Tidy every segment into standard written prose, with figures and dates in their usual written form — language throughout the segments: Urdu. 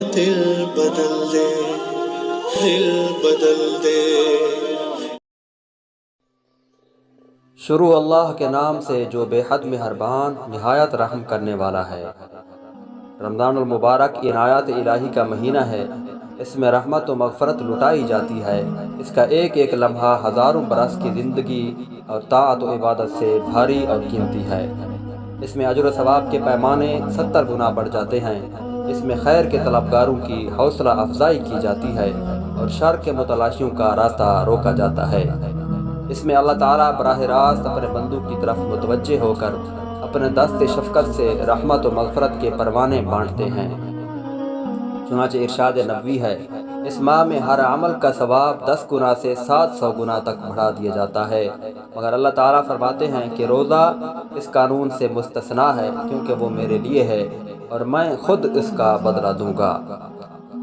دل بدل دے، دل بدل دے۔ شروع اللہ کے نام سے جو بے حد مہربان نہایت رحم کرنے والا ہے۔ رمضان المبارک عنایت الہی کا مہینہ ہے۔ اس میں رحمت و مغفرت لٹائی جاتی ہے۔ اس کا ایک ایک لمحہ ہزاروں برس کی زندگی اور طاعت و عبادت سے بھاری اور قیمتی ہے۔ اس میں اجر و ثواب کے پیمانے 70 گنا بڑھ جاتے ہیں۔ اس میں خیر کے طلبگاروں کی حوصلہ افزائی کی جاتی ہے اور شر کے متلاشیوں کا راستہ روکا جاتا ہے۔ اس میں اللہ تعالیٰ براہ راست اپنے بندوں کی طرف متوجہ ہو کر اپنے دست شفقت سے رحمت و مغفرت کے پروانے بانٹتے ہیں۔ چنانچہ ارشاد نبوی ہے، اس ماہ میں ہر عمل کا ثواب 10 گنا سے 700 گنا تک بڑھا دیا جاتا ہے، مگر اللہ تعالیٰ فرماتے ہیں کہ روزہ اس قانون سے مستثنیٰ ہے، کیونکہ وہ میرے لیے ہے اور میں خود اس کا بدلہ دوں گا۔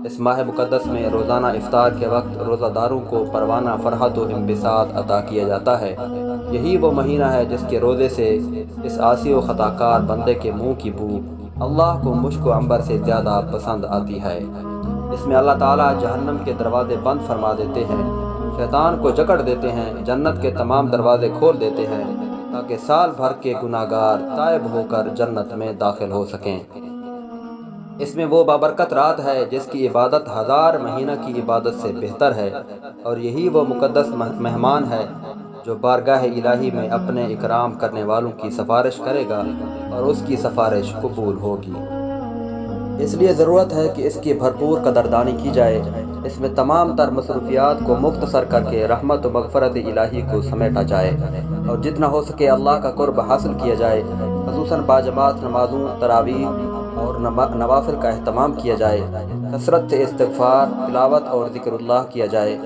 اس ماہ مقدس میں روزانہ افطار کے وقت روزہ داروں کو پروانہ فرحت و انبساط عطا کیا جاتا ہے۔ یہی وہ مہینہ ہے جس کے روزے سے اس عاصی و خطا کار بندے کے منہ کی بو اللہ کو مشک و عنبر سے زیادہ پسند آتی ہے۔ اس میں اللہ تعالیٰ جہنم کے دروازے بند فرما دیتے ہیں، شیطان کو جکڑ دیتے ہیں، جنت کے تمام دروازے کھول دیتے ہیں تاکہ سال بھر کے گناہ گار تائب ہو کر جنت میں داخل ہو سکیں۔ اس میں وہ بابرکت رات ہے جس کی عبادت 1000 مہینہ کی عبادت سے بہتر ہے، اور یہی وہ مقدس مہمان ہے جو بارگاہ الہی میں اپنے اکرام کرنے والوں کی سفارش کرے گا اور اس کی سفارش قبول ہوگی۔ اس لیے ضرورت ہے کہ اس کی بھرپور قدردانی کی جائے۔ اس میں تمام تر مصروفیات کو مختصر کر کے رحمت و مغفرت الہی کو سمیٹا جائے اور جتنا ہو سکے اللہ کا قرب حاصل کیا جائے، خصوصاً باجماعت نمازوں، تراویح اور نوافل کا اہتمام کیا جائے، کثرت سے استغفار، تلاوت اور ذکر اللہ کیا جائے،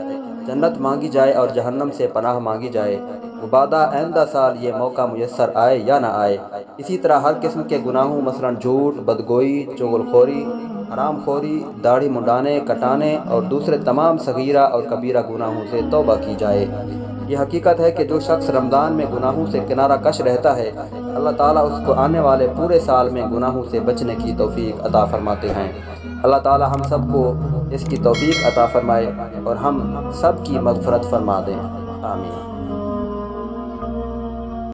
جنت مانگی جائے اور جہنم سے پناہ مانگی جائے، مبادا آئندہ سال یہ موقع میسر آئے یا نہ آئے۔ اسی طرح ہر قسم کے گناہوں مثلاً جھوٹ، بدگوئی، چغل خوری، حرام خوری، داڑھی منڈانے، کٹانے اور دوسرے تمام صغیرہ اور کبیرہ گناہوں سے توبہ کی جائے۔ یہ حقیقت ہے کہ جو شخص رمضان میں گناہوں سے کنارہ کش رہتا ہے، اللہ تعالیٰ اس کو آنے والے پورے سال میں گناہوں سے بچنے کی توفیق عطا فرماتے ہیں۔ اللہ تعالیٰ ہم سب کو اس کی توفیق عطا فرمائے اور ہم سب کی مغفرت فرما دیں، آمین۔